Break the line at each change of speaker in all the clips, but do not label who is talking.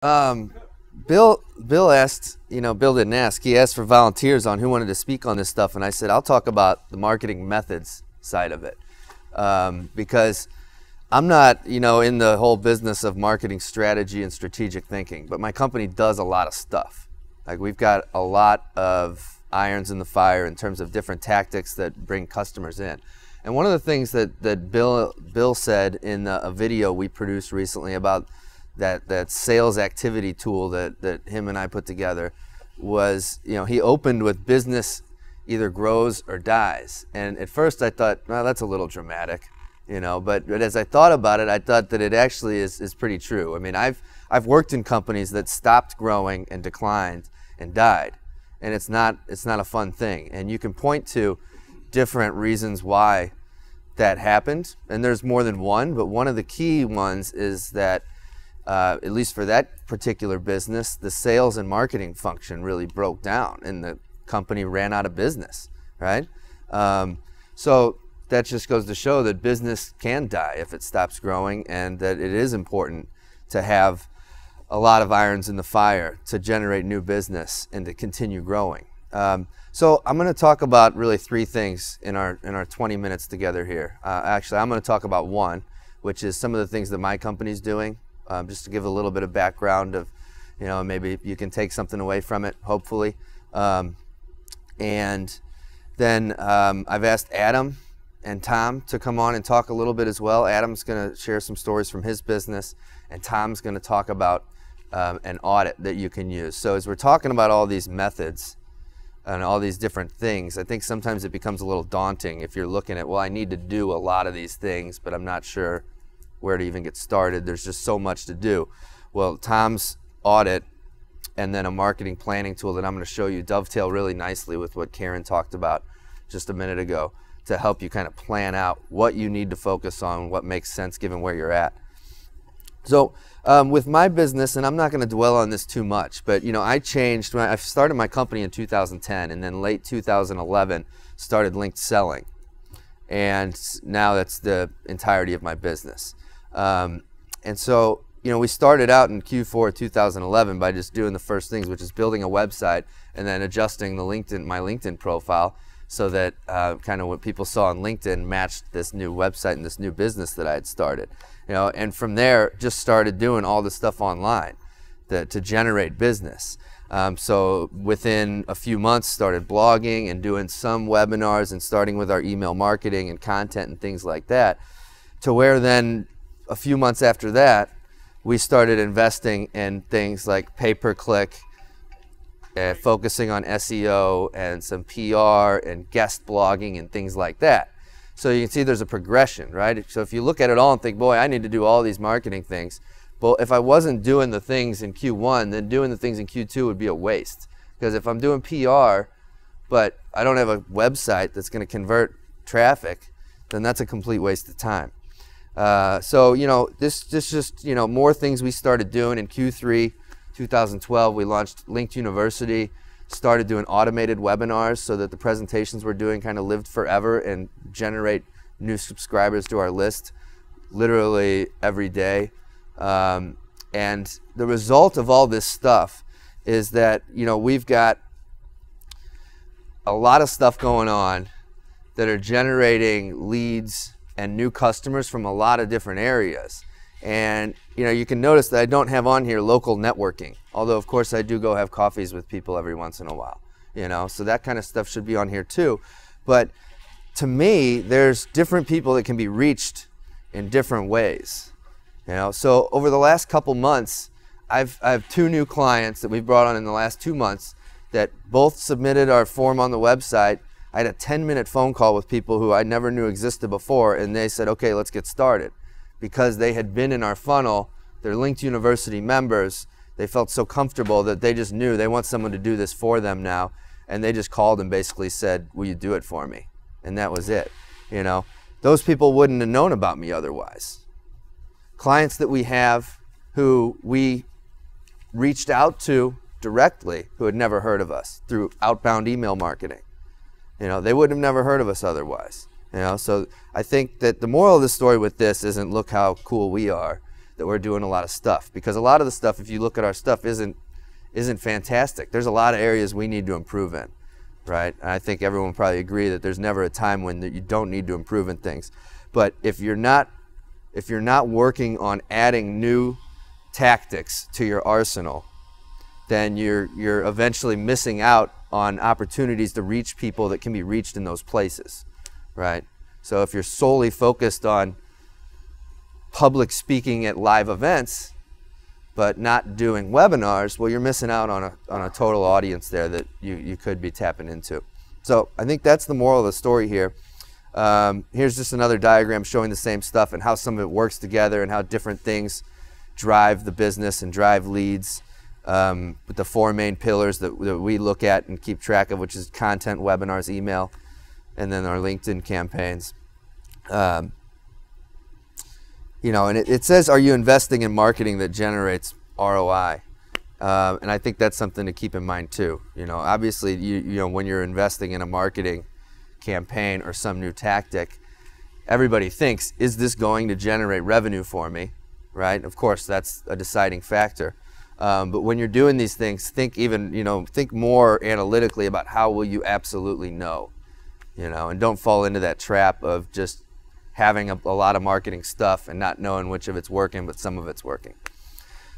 Bill asked, Bill didn't ask. He asked for volunteers on who wanted to speak on this stuff, and I said I'll talk about the marketing methods side of it, because I'm not, in the whole business of marketing strategy and strategic thinking, but my company does a lot of stuff. Like, we've got a lot of irons in the fire in terms of different tactics that bring customers in. And one of the things that Bill said in a video we produced recently about that sales activity tool that him and I put together was, he opened with business either grows or dies. And at first I thought, well, that's a little dramatic, but as I thought about it, I thought that it actually is pretty true. I mean, I've worked in companies that stopped growing and declined and died, and it's not a fun thing. And you can point to different reasons why that happened, and there's more than one, but one of the key ones is that at least for that particular business, the sales and marketing function really broke down and the company ran out of business, right? So that just goes to show that business can die if it stops growing, and that it is important to have a lot of irons in the fire to generate new business and to continue growing. So I'm going to talk about really three things in our 20 minutes together here. Actually, I'm going to talk about one, which is some of the things that my company's doing, just to give a little bit of background of, maybe you can take something away from it, hopefully. And then I've asked Adam and Tom to come on and talk a little bit as well. Adam's going to share some stories from his business, and Tom's going to talk about an audit that you can use. So as we're talking about all these methods and all these different things, I think sometimes it becomes a little daunting if you're looking at, well, I need to do a lot of these things, but I'm not sure where to even get started. There's just so much to do. Well, Tom's audit and then a marketing planning tool that I'm going to show you dovetail really nicely with what Karen talked about just a minute ago, to help you kind of plan out what you need to focus on, what makes sense given where you're at. So with my business, and I'm not going to dwell on this too much, but I changed when I started my company in 2010, and then late 2011 started Linked Selling, and now that's the entirety of my business. And so we started out in Q4 2011 by just doing the first things, which is building a website and then adjusting my LinkedIn profile so that kind of what people saw on LinkedIn matched this new website and this new business that I had started. And from there, just started doing all the stuff online to generate business. So within a few months, started blogging and doing some webinars and starting with our email marketing and content and things like that, to where then a few months after that, we started investing in things like pay-per-click, focusing on SEO and some PR and guest blogging and things like that. So you can see there's a progression, right? So if you look at it all and think, boy, I need to do all these marketing things. Well, if I wasn't doing the things in Q1, then doing the things in Q2 would be a waste. Because if I'm doing PR, but I don't have a website that's going to convert traffic, then that's a complete waste of time. So, this just, more things we started doing in Q3 2012. We launched Linked University, started doing automated webinars so that the presentations we're doing kind of lived forever and generate new subscribers to our list literally every day. And the result of all this stuff is that, we've got a lot of stuff going on that are generating leads and new customers from a lot of different areas. And you can notice that I don't have on here local networking, although of course I do go have coffees with people every once in a while, so that kind of stuff should be on here too. But to me, there's different people that can be reached in different ways. So over the last couple months, I have 2 new clients that we've brought on in the last 2 months that both submitted our form on the website. I had a 10-minute phone call with people who I never knew existed before, and they said, okay, let's get started. Because they had been in our funnel, they're Linked University members, they felt so comfortable that they just knew they want someone to do this for them now, and they just called and basically said, will you do it for me? And that was it. Those people wouldn't have known about me otherwise. Clients that we have who we reached out to directly who had never heard of us through outbound email marketing. They would have never heard of us otherwise. So I think that the moral of the story with this isn't look how cool we are. that we're doing a lot of stuff, because a lot of the stuff, if you look at our stuff, isn't fantastic. There's a lot of areas we need to improve in, right? And I think everyone will probably agree that there's never a time when you don't need to improve in things. But if you're not working on adding new tactics to your arsenal, then you're eventually missing out on opportunities to reach people that can be reached in those places, right? So if you're solely focused on public speaking at live events, but not doing webinars, well, you're missing out on a total audience there that you could be tapping into. So I think that's the moral of the story here. Here's just another diagram showing the same stuff and how some of it works together and how different things drive the business and drive leads, with the 4 main pillars that we look at and keep track of, which is content, webinars, email, and then our LinkedIn campaigns. You know, and it says, are you investing in marketing that generates ROI? And I think that's something to keep in mind too. You know, obviously, you know, when you're investing in a marketing campaign or some new tactic, everybody thinks, is this going to generate revenue for me, right? Of course, that's a deciding factor. But when you're doing these things, think more analytically about how will you absolutely know, you know, and don't fall into that trap of just having a lot of marketing stuff and not knowing which of it's working, but some of it's working.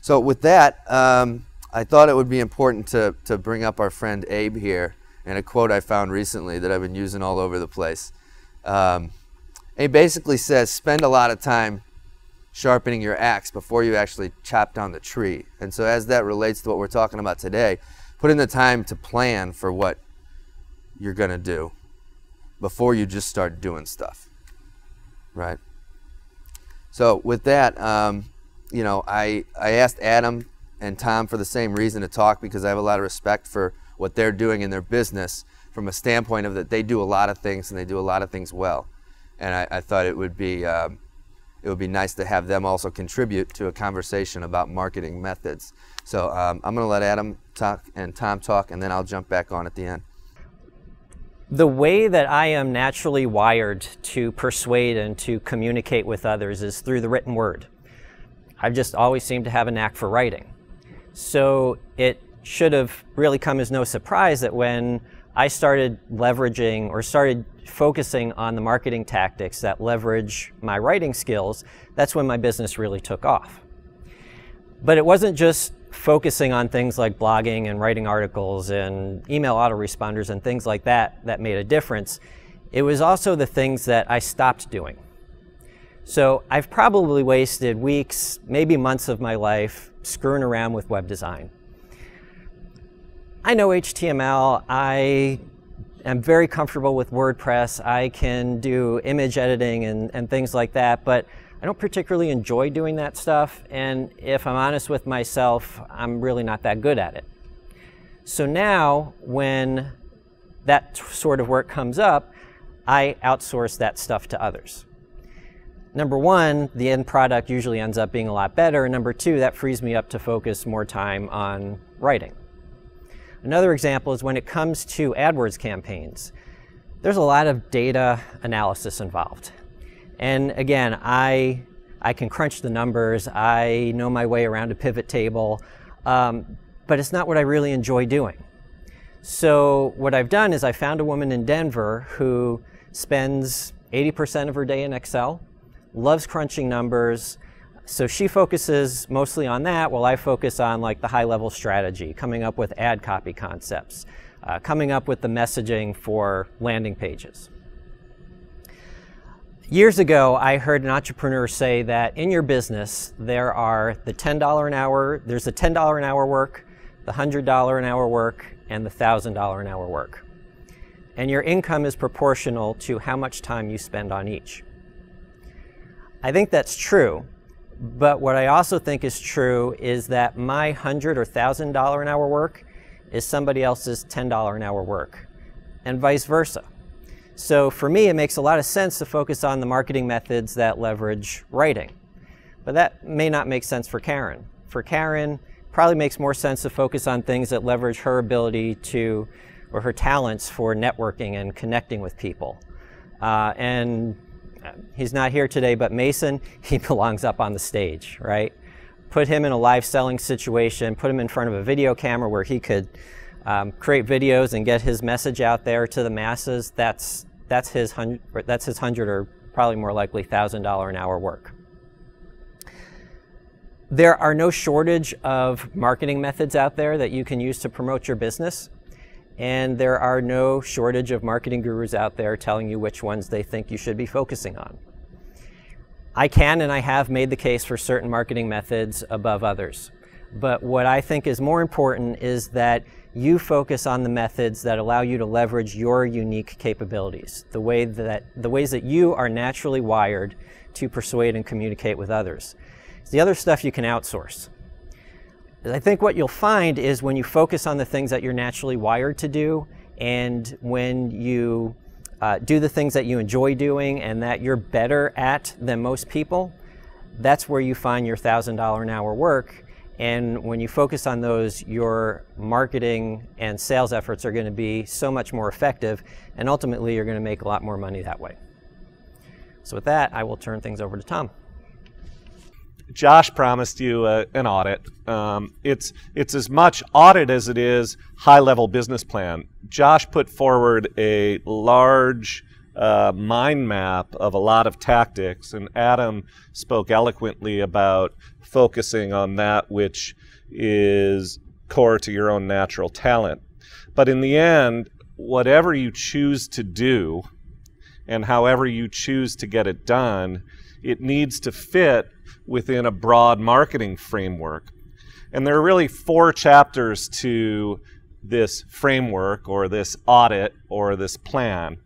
So with that, I thought it would be important to bring up our friend Abe here, and a quote I found recently that I've been using all over the place. Abe basically says, spend a lot of time sharpening your axe before you actually chop down the tree. And so as that relates to what we're talking about today, put in the time to plan for what you're going to do before you just start doing stuff, right? So with that, you know, I asked Adam and Tom for the same reason to talk, because I have a lot of respect for what they're doing in their business from a standpoint of that they do a lot of things and they do a lot of things well. And I thought it would be nice to have them also contribute to a conversation about marketing methods. So I'm going to let Adam talk and Tom talk, and then I'll jump back on at the end.
The way that I am naturally wired to persuade and to communicate with others is through the written word. I've just always seemed to have a knack for writing. So it should have really come as no surprise that when I started leveraging or started focusing on the marketing tactics that leverage my writing skills, that's when my business really took off. But it wasn't just focusing on things like blogging and writing articles and email autoresponders and things like that that made a difference. It was also the things that I stopped doing. So I've probably wasted weeks, maybe months of my life screwing around with web design. I know HTML, I am very comfortable with WordPress, I can do image editing and things like that, but I don't particularly enjoy doing that stuff, and if I'm honest with myself, I'm really not that good at it. So now, when that sort of work comes up, I outsource that stuff to others. Number one, the end product usually ends up being a lot better, and number two, that frees me up to focus more time on writing. Another example is when it comes to AdWords campaigns. There's a lot of data analysis involved. And again, I can crunch the numbers, I know my way around a pivot table, but it's not what I really enjoy doing. So what I've done is I found a woman in Denver who spends 80% of her day in Excel, loves crunching numbers, so she focuses mostly on that while I focus on like the high-level strategy, coming up with ad copy concepts, coming up with the messaging for landing pages. Years ago, I heard an entrepreneur say that in your business, there are the $10 an hour, there's the $10 an hour work, the $100 an hour work, and the $1,000 an hour work. And your income is proportional to how much time you spend on each. I think that's true, but what I also think is true is that my $100 or $1,000 an hour work is somebody else's $10 an hour work, and vice versa. So for me, it makes a lot of sense to focus on the marketing methods that leverage writing. But that may not make sense for Karen. For Karen, probably makes more sense to focus on things that leverage her ability to, or her talents for networking and connecting with people. And He's not here today, but Mason, he belongs up on the stage, right? Put him in a live selling situation, put him in front of a video camera where he could create videos and get his message out there to the masses. That's his $100 or probably more likely $1,000 an hour work. There are no shortage of marketing methods out there that you can use to promote your business. And there are no shortage of marketing gurus out there telling you which ones they think you should be focusing on. I can and I have made the case for certain marketing methods above others. But what I think is more important is that you focus on the methods that allow you to leverage your unique capabilities, the ways that you are naturally wired to persuade and communicate with others. The other stuff you can outsource. I think what you'll find is when you focus on the things that you're naturally wired to do, and when you do the things that you enjoy doing and that you're better at than most people, that's where you find your $1,000 an hour work. And when you focus on those, your marketing and sales efforts are going to be so much more effective, and ultimately you're going to make a lot more money that way. So with that, I will turn things over to Tom.
Josh promised you an audit. It's as much audit as it is high-level business plan. Josh put forward a large mind map of a lot of tactics, and Adam spoke eloquently about focusing on that which is core to your own natural talent. But in the end, whatever you choose to do and however you choose to get it done, it needs to fit within a broad marketing framework. And there are really 4 chapters to this framework or this audit or this plan.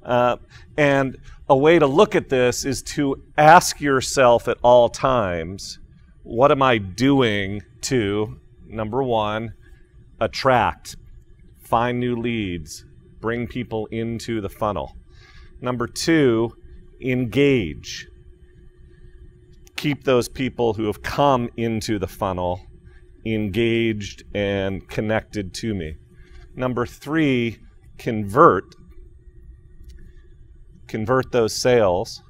And a way to look at this is to ask yourself at all times, what am I doing to, number 1, attract, find new leads, bring people into the funnel. Number 2, engage. Keep those people who have come into the funnel engaged and connected to me. Number 3, convert those sales.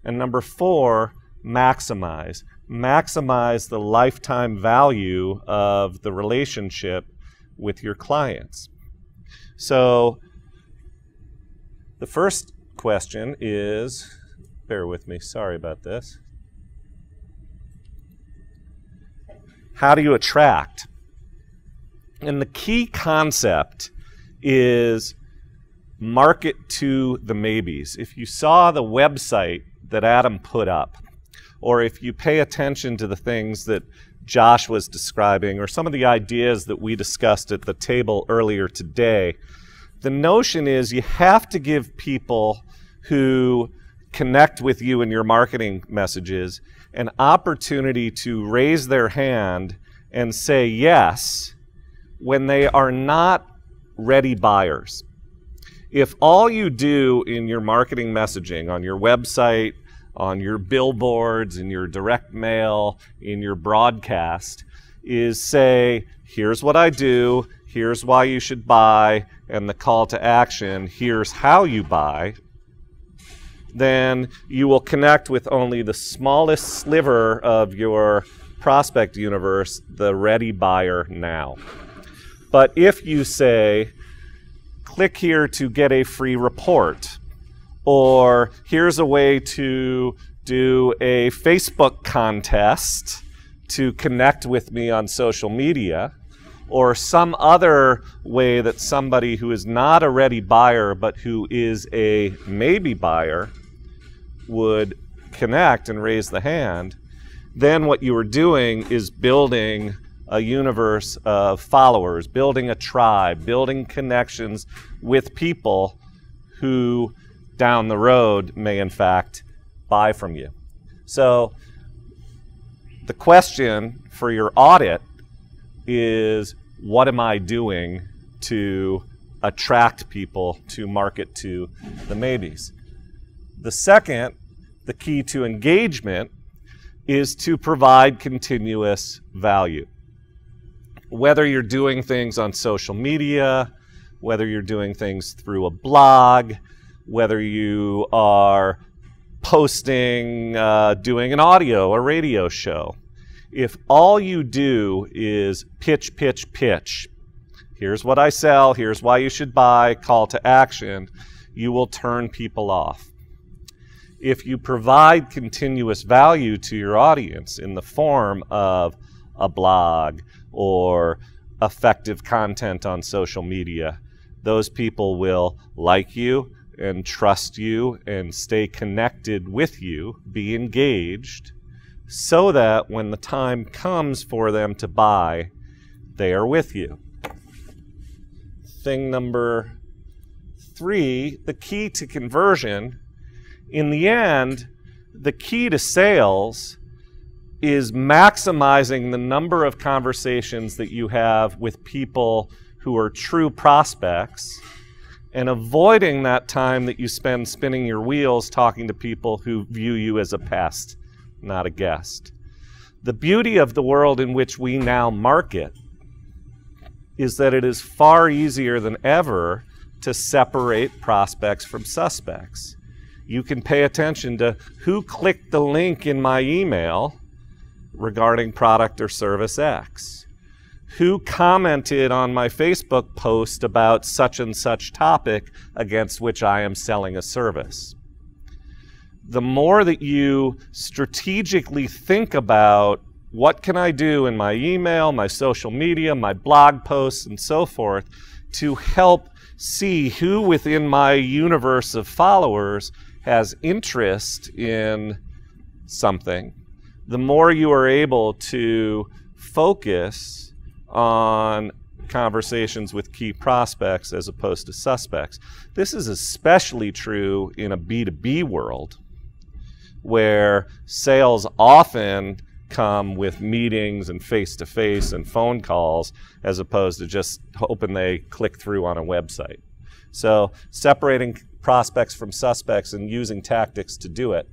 And number 4, maximize. Maximize the lifetime value of the relationship with your clients. So the first question is, bear with me, sorry about this. How do you attract? And the key concept is market to the maybes. If you saw the website that Adam put up, or if you pay attention to the things that Josh was describing, or some of the ideas that we discussed at the table earlier today, the notion is you have to give people who connect with you in your marketing messages an opportunity to raise their hand and say yes when they are not ready buyers. If all you do in your marketing messaging, on your website, on your billboards, in your direct mail, in your broadcast, is say, here's what I do, here's why you should buy, and the call to action, here's how you buy, then you will connect with only the smallest sliver of your prospect universe, the ready buyer now. But if you say, click here to get a free report, or here's a way to do a Facebook contest to connect with me on social media, or some other way that somebody who is not a ready buyer but who is a maybe buyer would connect and raise the hand, then what you are doing is building a universe of followers, building a tribe, building connections with people who down the road may in fact buy from you. So the question for your audit is, what am I doing to attract people to market to the maybes? The second, the key to engagement, is to provide continuous value. Whether you're doing things on social media, whether you're doing things through a blog, whether you are posting, doing an audio or radio show. If all you do is pitch, pitch, pitch, here's what I sell, here's why you should buy, call to action, you will turn people off. If you provide continuous value to your audience in the form of a blog or effective content on social media, those people will like you and trust you and stay connected with you, be engaged, so that when the time comes for them to buy, they are with you. Thing number 3, the key to conversion. In the end, the key to sales is maximizing the number of conversations that you have with people who are true prospects and avoiding that time that you spend spinning your wheels talking to people who view you as a pest, not a guest. The beauty of the world in which we now market is that it is far easier than ever to separate prospects from suspects. You can pay attention to who clicked the link in my email regarding product or service X, who commented on my Facebook post about such and such topic against which I am selling a service. The more that you strategically think about what can I do in my email, my social media, my blog posts, and so forth to help see who within my universe of followers has interest in something, the more you are able to focus on conversations with key prospects as opposed to suspects. This is especially true in a B2B world where sales often come with meetings and face-to-face and phone calls as opposed to just hoping they click through on a website. So separating prospects from suspects and using tactics to do it.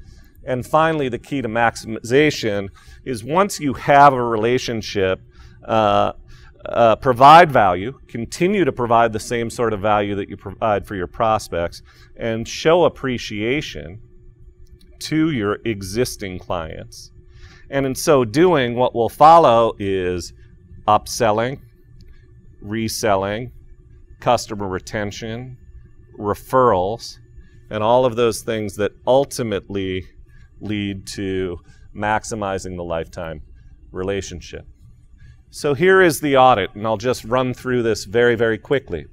And finally, the key to maximization is once you have a relationship, provide value, continue to provide the same sort of value that you provide for your prospects, and show appreciation to your existing clients. And in so doing, what will follow is upselling, reselling, customer retention, referrals, and all of those things that ultimately lead to maximizing the lifetime relationship. So here is the audit, and I'll just run through this very, very quickly.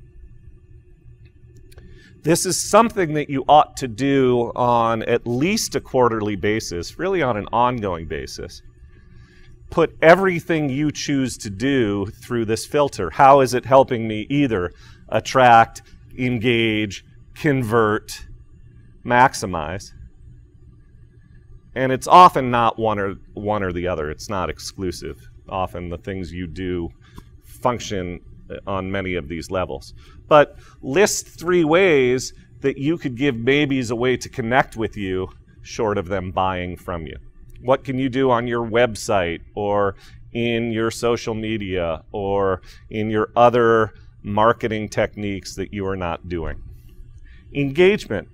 This is something that you ought to do on at least a quarterly basis, really on an ongoing basis. Put everything you choose to do through this filter. How is it helping me either attract, engage, convert, maximize? And it's often not one or the other. It's not exclusive. Often the things you do function on many of these levels. But list 3 ways that you could give babies a way to connect with you short of them buying from you. What can you do on your website or in your social media or in your other marketing techniques that you are not doing? Engagement.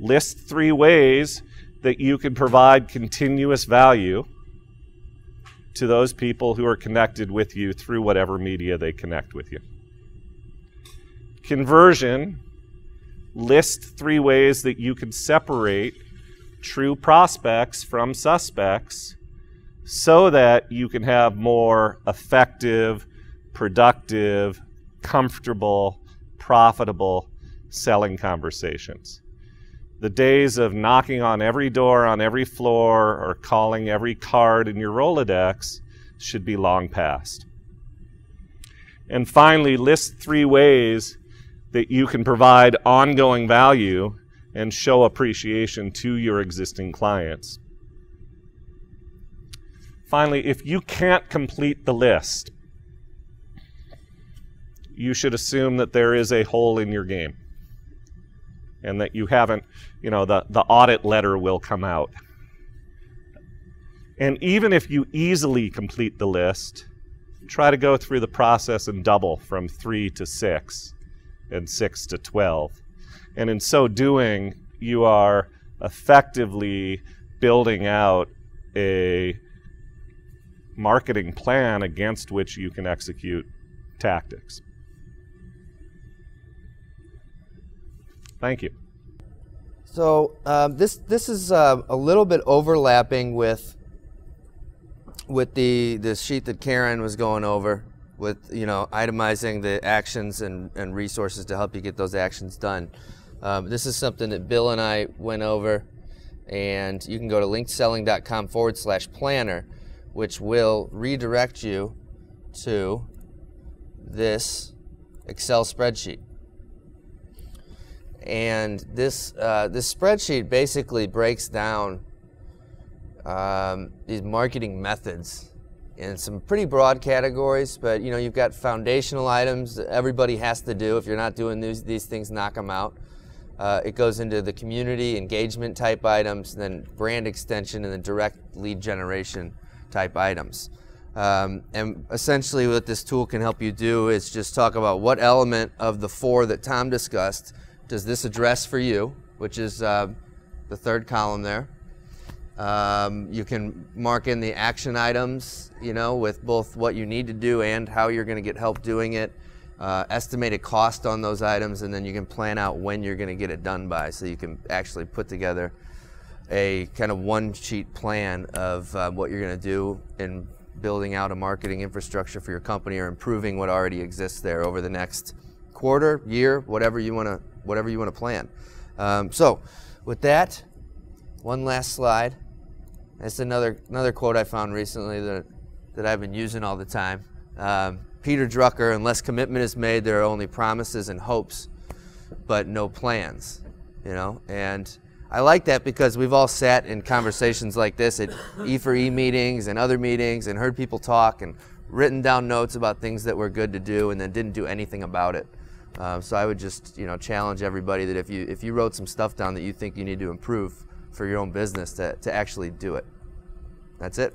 List 3 ways that you can provide continuous value to those people who are connected with you through whatever media they connect with you. Conversion. List 3 ways that you can separate true prospects from suspects so that you can have more effective, productive, comfortable, profitable selling conversations. The days of knocking on every door on every floor or calling every card in your Rolodex should be long past. And finally, list 3 ways that you can provide ongoing value and show appreciation to your existing clients. Finally, if you can't complete the list, you should assume that there is a hole in your game and that you haven't, the audit letter will come out. And even if you easily complete the list, try to go through the process and double from 3 to 6 and 6 to 12. And in so doing, you are effectively building out a marketing plan against which you can execute tactics. Thank you.
So this is a little bit overlapping with the sheet that Karen was going over, with itemizing the actions and resources to help you get those actions done. This is something that Bill and I went over, and you can go to linkselling.com/planner, which will redirect you to this Excel spreadsheet. And this spreadsheet basically breaks down these marketing methods in some pretty broad categories, but you've got foundational items that everybody has to do. If you're not doing these things, knock them out. It goes into the community engagement type items, then brand extension, and then direct lead generation type items. And essentially what this tool can help you do is just talk about what element of the 4 that Tom discussed does this address for you, which is the 3rd column there. You can mark in the action items, with both what you need to do and how you're going to get help doing it, estimated cost on those items, and then you can plan out when you're going to get it done by, so you can actually put together a kind of one-sheet plan of what you're going to do in building out a marketing infrastructure for your company or improving what already exists there over the next quarter, year, whatever you want to plan. So with that, one last slide. That's another quote I found recently that I've been using all the time. Peter Drucker: unless commitment is made, there are only promises and hopes, but no plans. And I like that because we've all sat in conversations like this at E4E meetings and other meetings and heard people talk and written down notes about things that were good to do and then didn't do anything about it. So I would just challenge everybody that if you wrote some stuff down that you think you need to improve for your own business, to actually do it. That's it.